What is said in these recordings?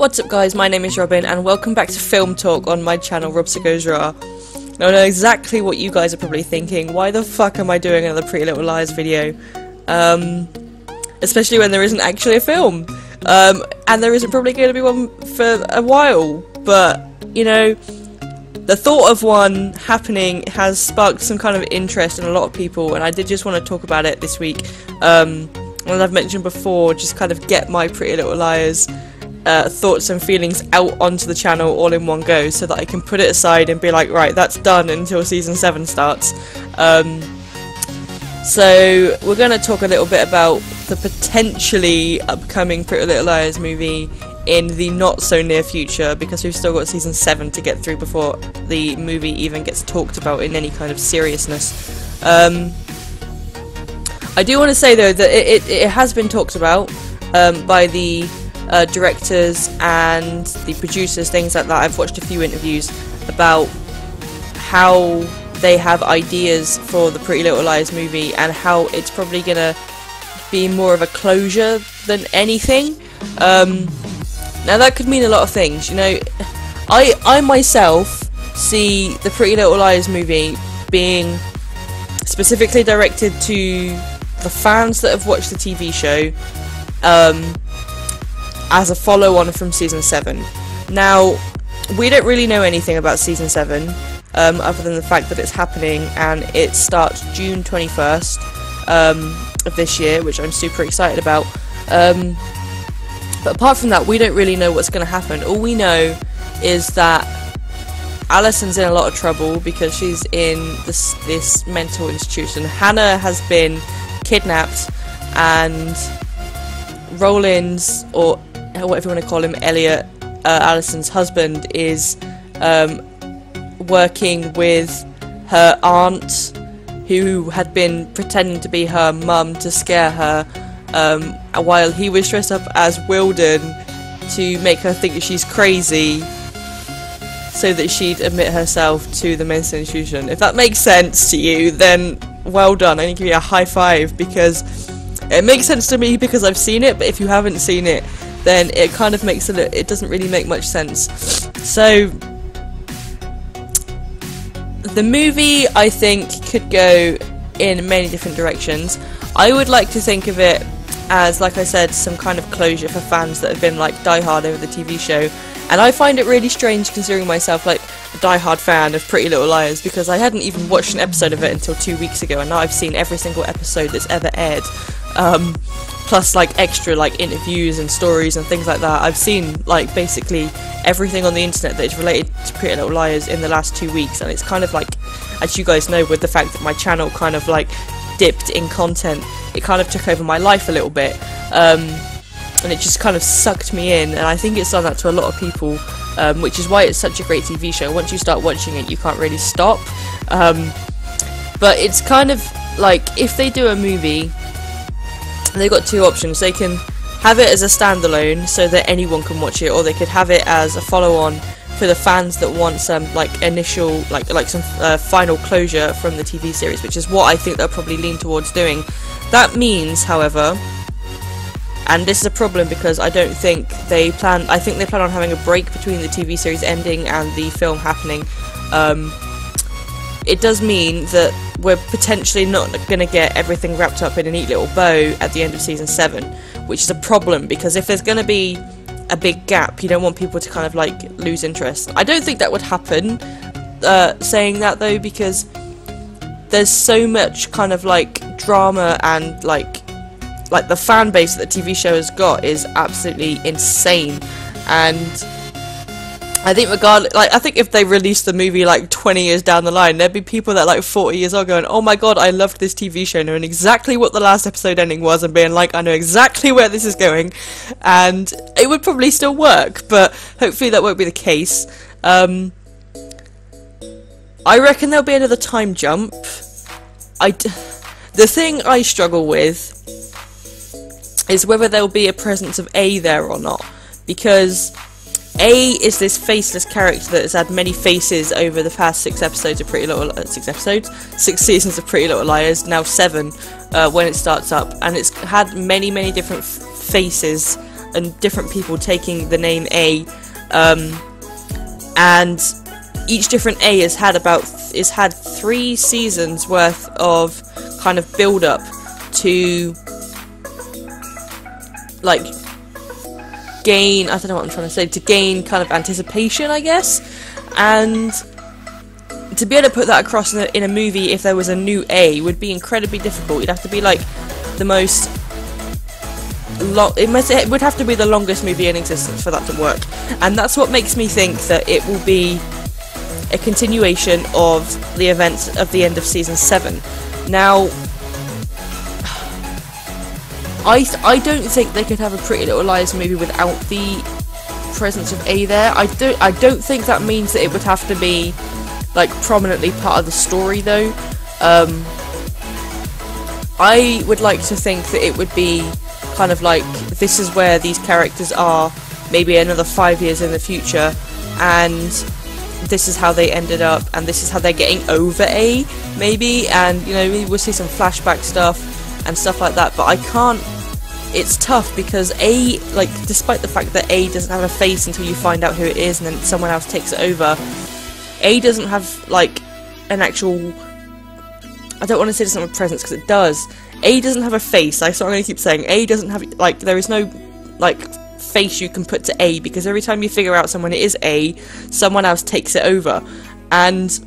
What's up guys, my name is Robin and welcome back to Film Talk on my channel RobzarrGoesRawr. Now I know exactly what you guys are probably thinking, why the fuck am I doing another Pretty Little Liars video? Especially when there isn't actually a film. And there isn't probably going to be one for a while, but, you know, the thought of one happening has sparked some kind of interest in a lot of people, and I did just want to talk about it this week. As I've mentioned before, just kind of get my Pretty Little Liars thoughts and feelings out onto the channel all in one go, so that I can put it aside and be like, right, that's done until season 7 starts. So we're going to talk a little bit about the potentially upcoming Pretty Little Liars movie in the not so near future, because we've still got season 7 to get through before the movie even gets talked about in any kind of seriousness. I do want to say though that it has been talked about by the directors and the producers, things like that. I've watched a few interviews about how they have ideas for the Pretty Little Liars movie and how it's probably gonna be more of a closure than anything. Now that could mean a lot of things, you know. I myself see the Pretty Little Liars movie being specifically directed to the fans that have watched the TV show, as a follow-on from season 7. Now, we don't really know anything about season 7, other than the fact that it's happening, and it starts June 21st of this year, which I'm super excited about. But apart from that, we don't really know what's going to happen. All we know is that Alison's in a lot of trouble because she's in this mental institution. Hannah has been kidnapped, and Roland's, or whatever you want to call him, Elliot, Alison's husband, is working with her aunt, who had been pretending to be her mum to scare her, while he was dressed up as Wilden to make her think that she's crazy, so that she'd admit herself to the mental institution. If that makes sense to you, then well done. I need to give you a high five, because it makes sense to me because I've seen it, but if you haven't seen it, then it kind of makes it doesn't really make much sense. So the movie, I think, could go in many different directions. I would like to think of it as, like I said, some kind of closure for fans that have been like diehard over the TV show. And I find it really strange, considering myself like a diehard fan of Pretty Little Liars, because I hadn't even watched an episode of it until 2 weeks ago, and now I've seen every single episode that's ever aired. Plus like extra like interviews and stories and things like that. I've seen like basically everything on the internet that is related to Pretty Little Liars in the last 2 weeks, and it's kind of like, as you guys know, with the fact that my channel kind of like dipped in content, it kind of took over my life a little bit, and it just kind of sucked me in, and I think it's done that to a lot of people, which is why it's such a great TV show. Once you start watching it, you can't really stop. But it's kind of like, if they do a movie, they've got two options. They can have it as a standalone so that anyone can watch it, or they could have it as a follow-on for the fans that want some like initial like some final closure from the TV series, which is what I think they'll probably lean towards doing. That means, however, and this is a problem because I don't think they plan. I think they plan on having a break between the TV series ending and the film happening. It does mean that we're potentially not going to get everything wrapped up in a neat little bow at the end of season 7, which is a problem, because if there's going to be a big gap, you don't want people to kind of like lose interest. I don't think that would happen, saying that though, because there's so much kind of like drama, and like the fan base that the TV show has got is absolutely insane. And I think I think if they released the movie like 20 years down the line, there'd be people that like 40 years old going, oh my god, I loved this TV show, knowing exactly what the last episode ending was, and being like, I know exactly where this is going. And it would probably still work, but hopefully that won't be the case. I reckon there'll be another time jump. The thing I struggle with is whether there'll be a presence of A there or not, because A is this faceless character that has had many faces over the past 6 episodes of Pretty Little 6 seasons of Pretty Little Liars, now 7 when it starts up, and it's had many different faces and different people taking the name A, and each different A has had 3 seasons worth of kind of build up to like gain, I don't know what I'm trying to say, to gain kind of anticipation, I guess, and to be able to put that across in a movie if there was a new A would be incredibly difficult. You'd have to be like the most it would have to be the longest movie in existence for that to work, and that's what makes me think that it will be a continuation of the events of the end of season 7. Now, I don't think they could have a Pretty Little Liars movie without the presence of A there. I don't think that means that it would have to be like prominently part of the story though. I would like to think that it would be kind of like, this is where these characters are maybe another 5 years in the future, and this is how they ended up, and this is how they're getting over A, maybe, and you know, maybe we'll see some flashback stuff and stuff like that. But I can't, it's tough because A, like, despite the fact that A doesn't have a face until you find out who it is and then someone else takes it over, A doesn't have like an actual, I don't want to say it doesn't have a presence because it does. A doesn't have a face. I'm going to keep saying A doesn't have, like, there is no like face you can put to A, because every time you figure out someone it is A, someone else takes it over, and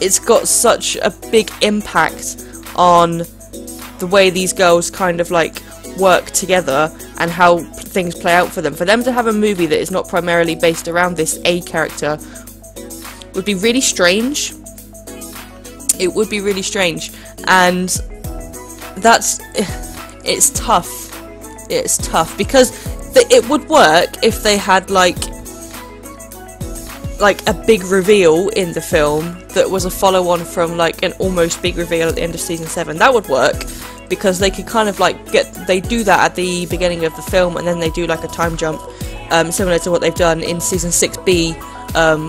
it's got such a big impact on the way these girls kind of like work together and how things play out for them. For them to have a movie that is not primarily based around this A character would be really strange. It would be really strange, and it's tough. It's tough because it would work if they had like a big reveal in the film that was a follow-on from like an almost big reveal at the end of season 7. That would work because they could kind of like they do that at the beginning of the film, and then they do like a time jump, similar to what they've done in season 6B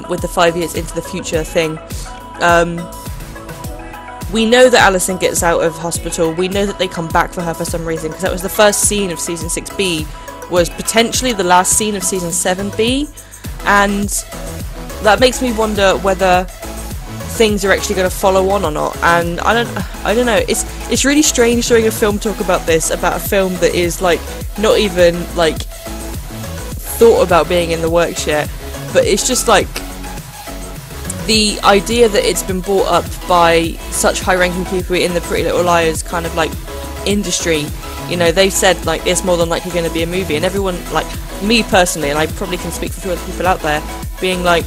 with the 5 years into the future thing. We know that Alison gets out of hospital. We know that they come back for her for some reason, because that was the first scene of season 6B, was potentially the last scene of season 7B, and that makes me wonder whether things are actually going to follow on or not. And I don't know. It's really strange doing a film talk about this, about a film that is like not even like thought about being in the works yet, but it's just like the idea that it's been brought up by such high-ranking people in the Pretty Little Liars kind of like industry. You know, they've said like it's more than likely going to be a movie, and everyone, like me personally, and I probably can speak for a few other people out there, being like,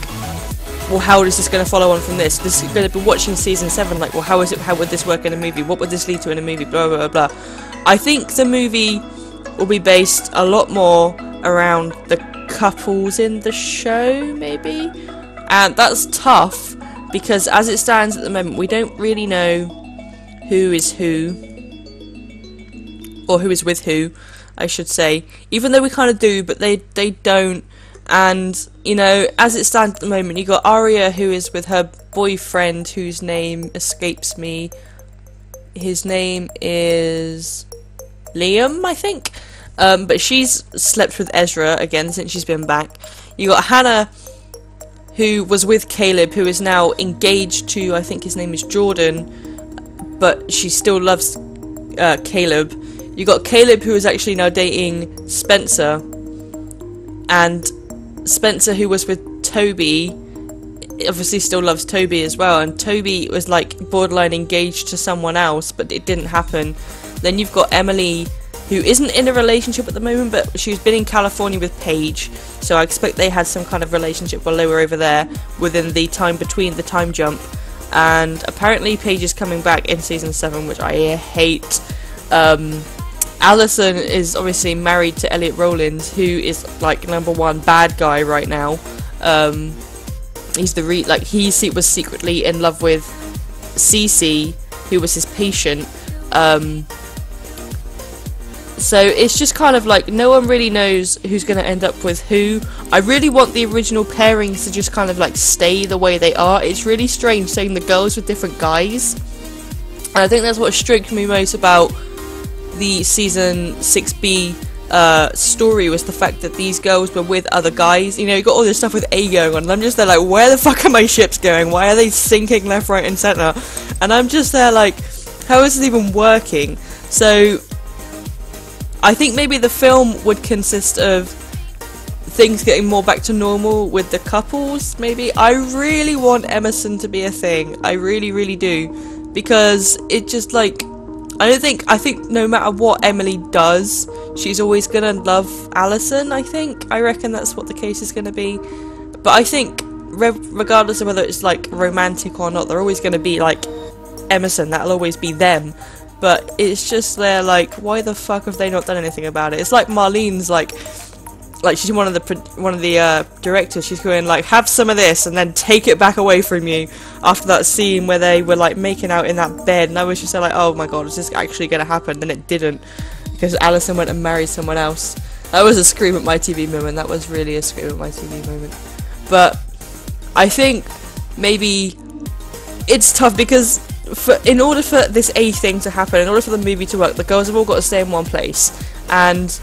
well, how is this going to follow on from this? This is going to be watching season 7, like, well, how would this work in a movie? What would this lead to in a movie? Blah, blah, blah, blah. I think the movie will be based a lot more around the couples in the show, maybe? And that's tough, because as it stands at the moment, we don't really know who is who, or who is with who, I should say. Even though we kind of do, but they don't. And, you know, as it stands at the moment, you got Arya, who is with her boyfriend, whose name escapes me. His name is Liam, I think. But she's slept with Ezra again since she's been back. You got Hannah, who was with Caleb, who is now engaged to, I think his name is Jordan, but she still loves Caleb. You got Caleb, who is actually now dating Spencer, and Spencer, who was with Toby, obviously still loves Toby as well, and Toby was like borderline engaged to someone else, but it didn't happen. Then you've got Emily, who isn't in a relationship at the moment, but she's been in California with Paige, so I expect they had some kind of relationship while they were over there within the time between the time jump. And apparently Paige is coming back in season 7, which I hate. Alison is obviously married to Elliot Rowlands, who is like #1 bad guy right now. He's he was secretly in love with Cece, who was his patient. So it's just kind of like no one really knows who's going to end up with who. I really want the original pairings to just kind of like stay the way they are. It's really strange seeing the girls with different guys, and I think that's what struck me most about the season 6B story was the fact that these girls were with other guys. You know, you got all this stuff with A going on, and I'm just there like, where the fuck are my ships going? Why are they sinking left, right, and centre? And I'm just there like, how is this even working? So I think maybe the film would consist of things getting more back to normal with the couples, maybe. I really want Emerson to be a thing. I really, really do. Because it just like, I think no matter what Emily does, she's always gonna love Allison, I think. I reckon that's what the case is gonna be. But I think, regardless of whether it's like romantic or not, they're always gonna be like Emerson. That'll always be them. But it's just they're like, why the fuck have they not done anything about it? It's like Marlene's like she's one of the directors. She's going like, have some of this and then take it back away from you after that scene where they were like making out in that bed, and I was just like, oh my god, is this actually going to happen? And it didn't, because Allison went and married someone else. That was a scream at my TV moment. That was really a scream at my TV moment. But I think maybe it's tough because in order for this A thing to happen, in order for the movie to work, the girls have all got to stay in one place, and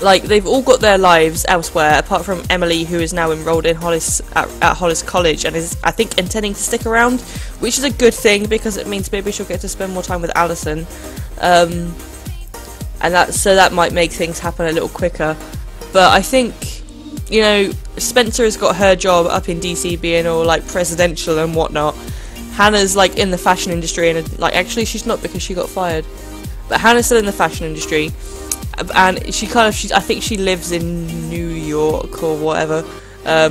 like they've all got their lives elsewhere, apart from Emily, who is now enrolled in Hollis at Hollis College and is, I think, intending to stick around, which is a good thing because it means maybe she'll get to spend more time with Allison, and that might make things happen a little quicker. But I think, you know, Spencer has got her job up in DC being all like presidential and whatnot. Hannah's like in the fashion industry, and like actually she's not because she got fired, but Hannah's still in the fashion industry, and I think she lives in New York or whatever. I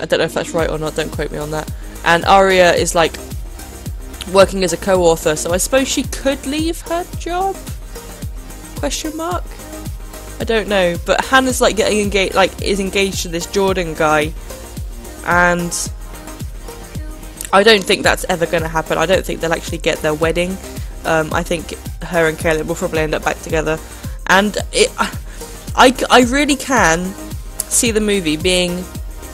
don't know if that's right or not, don't quote me on that. And Aria is like working as a co-author, so I suppose she could leave her job? Question mark? I don't know, but Hannah's like getting engaged, like is engaged to this Jordan guy, and I don't think that's ever going to happen. I don't think they'll actually get their wedding. I think her and Caleb will probably end up back together. And I really can see the movie being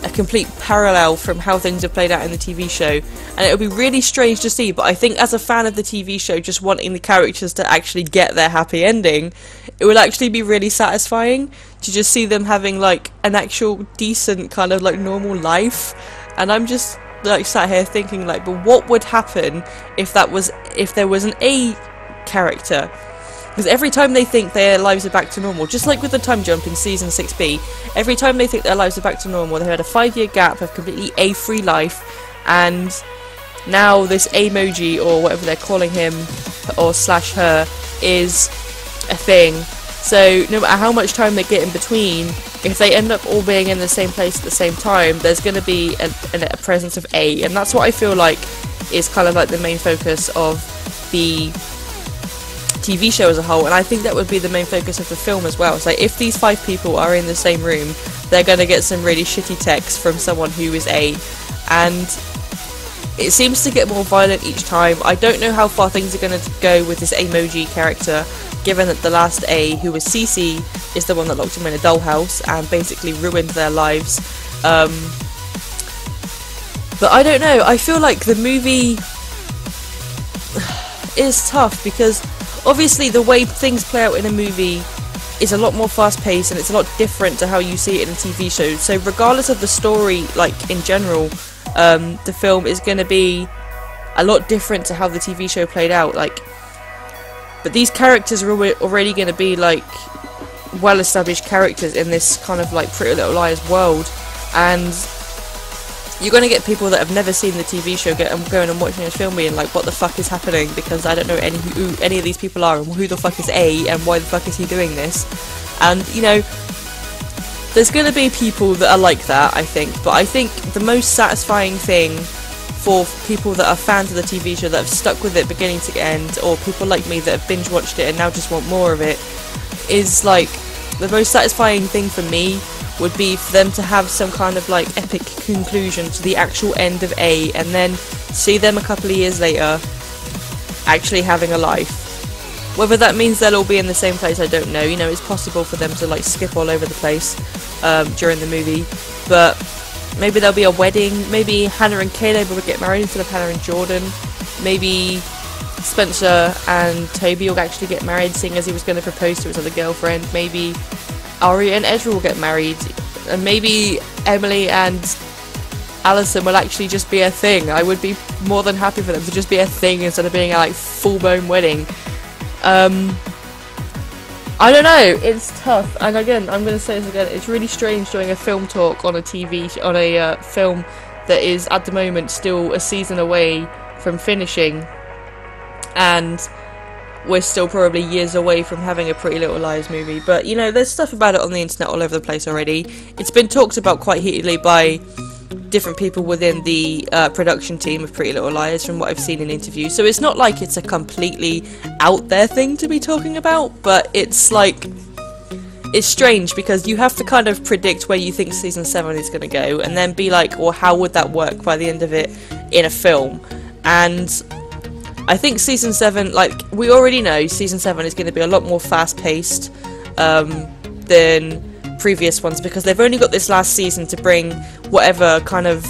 a complete parallel from how things have played out in the TV show. And it would be really strange to see, but I think as a fan of the TV show, just wanting the characters to actually get their happy ending, it would actually be really satisfying to just see them having like an actual decent kind of like normal life. And I'm just like sat here thinking like, but what would happen if there was an A character? Because every time they think their lives are back to normal, just like with the time jump in season 6B, every time they think their lives are back to normal, they've had a 5-year gap of completely A-free life, and now this emoji, or whatever they're calling him, or slash her, is a thing. So no matter how much time they get in between, if they end up all being in the same place at the same time, there's going to be a presence of A, and that's what I feel like is kind of like the main focus of the TV show as a whole, and I think that would be the main focus of the film as well. So if these 5 people are in the same room, they're going to get some really shitty text from someone who is A, and it seems to get more violent each time. I don't know how far things are going to go with this emoji character, given that the last A, who was Cece, is the one that locked him in a dollhouse and basically ruined their lives. But I don't know, I feel like the movie is tough because obviously the way things play out in a movie is a lot more fast-paced and it's a lot different to how you see it in a TV show. So regardless of the story, like in general, the film is going to be a lot different to how the TV show played out. Like, but these characters are already going to be like well-established characters in this kind of like Pretty Little Liars world, and you're going to get people that have never seen the TV show going and watching this film being like, what the fuck is happening, because I don't know who any of these people are, and who the fuck is A, and why the fuck is he doing this. And, you know, there's going to be people that are like that, I think, but I think the most satisfying thing for people that are fans of the TV show, that have stuck with it beginning to end, or people like me that have binge watched it and now just want more of it, is like, the most satisfying thing for me would be for them to have some kind of like epic conclusion to the actual end of A, and then see them a couple of years later actually having a life. Whether that means they'll all be in the same place, I don't know. You know, it's possible for them to like skip all over the place during the movie, but maybe there'll be a wedding, maybe Hannah and Caleb will get married instead of Hannah and Jordan, maybe Spencer and Toby will actually get married, seeing as he was going to propose to his other girlfriend. Maybe Arya and Ezra will get married, and maybe Emily and Alison will actually just be a thing. I would be more than happy for them to just be a thing instead of being a like full-blown wedding. I don't know, it's tough, and again, I'm going to say this again, it's really strange doing a film talk on a film that is at the moment still a season away from finishing, and we're still probably years away from having a Pretty Little Liars movie. But you know, there's stuff about it on the internet all over the place already. It's been talked about quite heatedly by different people within the production team of Pretty Little Liars, from what I've seen in interviews. So it's not like it's a completely out there thing to be talking about, but it's like, it's strange because you have to kind of predict where you think season 7 is going to go, and then be like, well, how would that work by the end of it in a film? And I think season 7, like, we already know season 7 is going to be a lot more fast-paced than previous ones, because they've only got this last season to bring whatever kind of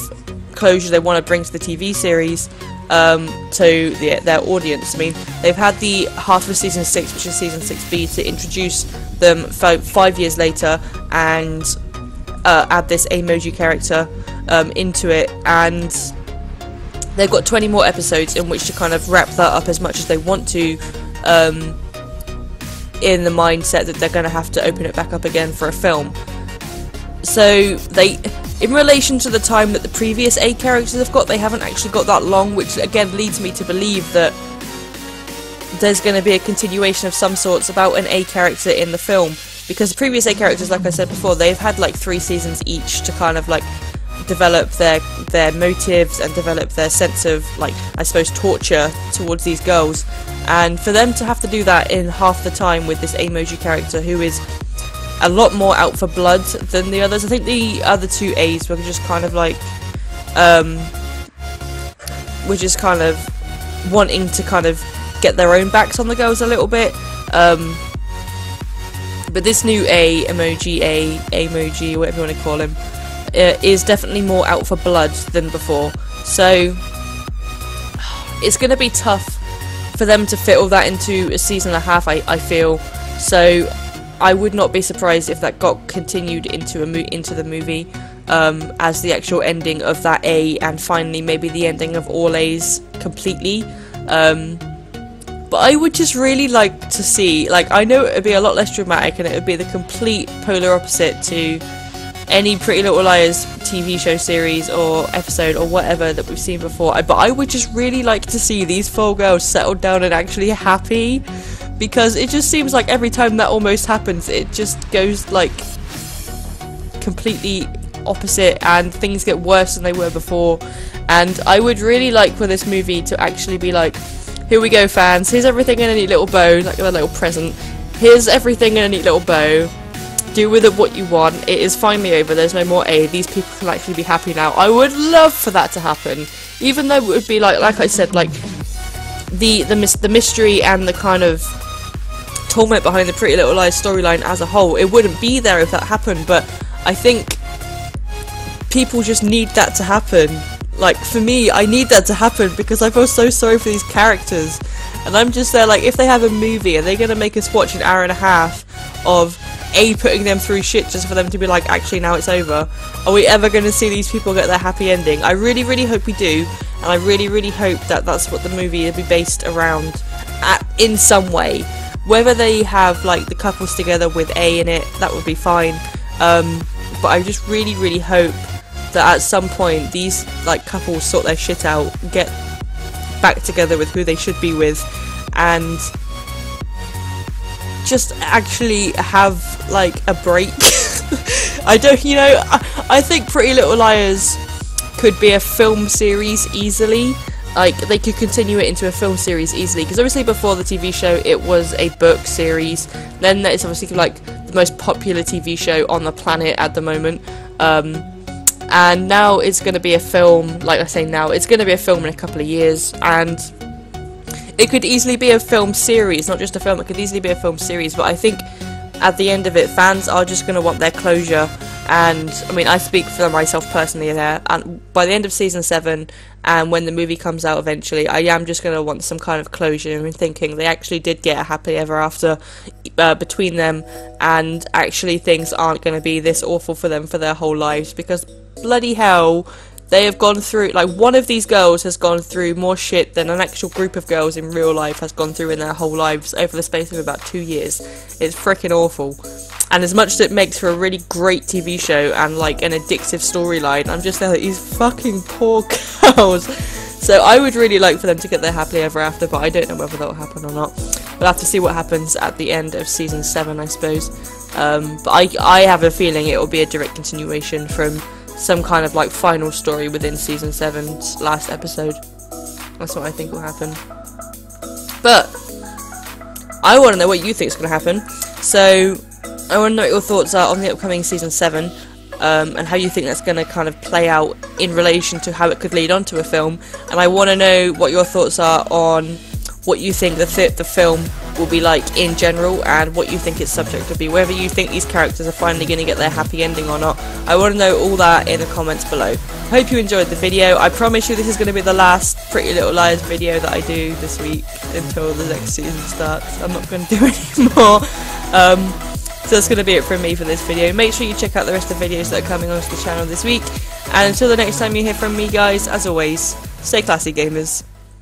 closure they want to bring to the TV series to their audience. I mean, they've had the half of season 6, which is season 6B, to introduce them 5 years later and add this emoji character into it, and they've got 20 more episodes in which to kind of wrap that up as much as they want to, in the mindset that they're going to have to open it back up again for a film. So they, in relation to the time that the previous A characters have got, they haven't actually got that long, which again leads me to believe that there's going to be a continuation of some sorts about an A character in the film, because the previous A characters, like I said before, they've had like 3 seasons each to kind of like develop their motives and develop their sense of, like, I suppose, torture towards these girls, and for them to have to do that in half the time with this emoji character who is a lot more out for blood than the others. I think the other 2 A's were just kind of like were just kind of wanting to kind of get their own backs on the girls a little bit, but this new A emoji, whatever you want to call him, is definitely more out for blood than before. So it's going to be tough for them to fit all that into a season and a half, I feel. So I would not be surprised if that got continued into the movie as the actual ending of that A, and finally maybe the ending of all A's completely. But I would just really like to see, like, I know it would be a lot less dramatic and it would be the complete polar opposite to any Pretty Little Liars TV show series or episode or whatever that we've seen before, but I would just really like to see these 4 girls settled down and actually happy, because it just seems like every time that almost happens, it just goes like completely opposite and things get worse than they were before. And I would really like for this movie to actually be like, here we go fans, here's everything in a neat little bow, like a little present, here's everything in a neat little bow, do with it what you want, it is finally over, there's no more A, these people can actually be happy now. I would love for that to happen, even though it would be like I said, like the mystery and the kind of torment behind the Pretty Little Liars storyline as a whole, it wouldn't be there if that happened. But I think people just need that to happen. Like, for me, I need that to happen because I feel so sorry for these characters, and I'm just there like, if they have a movie and they're gonna make us watch an hour and a half of A putting them through shit just for them to be like, actually now it's over, are we ever going to see these people get their happy ending? I really, really hope we do, and I really, really hope that that's what the movie will be based around in some way. Whether they have like the couples together with A in it, that would be fine, but I just really, really hope that at some point these like couples sort their shit out, get back together with who they should be with, and just actually have like a break. I don't, you know, I think Pretty Little Liars could be a film series easily. Like, they could continue it into a film series easily, because obviously before the TV show it was a book series, then it's obviously like the most popular TV show on the planet at the moment, and now it's going to be a film. Like I say, now it's going to be a film in a couple of years, and it could easily be a film series, not just a film, it could easily be a film series. But I think at the end of it, fans are just going to want their closure, And I mean, I speak for myself personally there, and by the end of season 7 and when the movie comes out eventually, I am just going to want some kind of closure and thinking they actually did get a happily ever after between them, and actually things aren't going to be this awful for them for their whole lives, because bloody hell, they have gone through, like, one of these girls has gone through more shit than an actual group of girls in real life has gone through in their whole lives over the space of about 2 years. It's freaking awful. And as much as it makes for a really great TV show and, like, an addictive storyline, I'm just there like, these fucking poor girls. So I would really like for them to get their happily ever after, but I don't know whether that'll happen or not. We'll have to see what happens at the end of season 7, I suppose. But I have a feeling it will be a direct continuation from some kind of, like, final story within season 7's last episode. That's what I think will happen. But I want to know what you think is going to happen. So I want to know what your thoughts are on the upcoming season 7, and how you think that's going to kind of play out in relation to how it could lead on to a film. And I want to know what your thoughts are on what you think the film will be like in general, and what you think its subject will be, whether you think these characters are finally going to get their happy ending or not. I want to know all that in the comments below. Hope you enjoyed the video. I promise you this is going to be the last Pretty Little Liars video that I do this week until the next season starts. I'm not going to do any more. So that's going to be it from me for this video. Make sure you check out the rest of the videos that are coming onto the channel this week. And until the next time you hear from me, guys, as always, stay classy, gamers.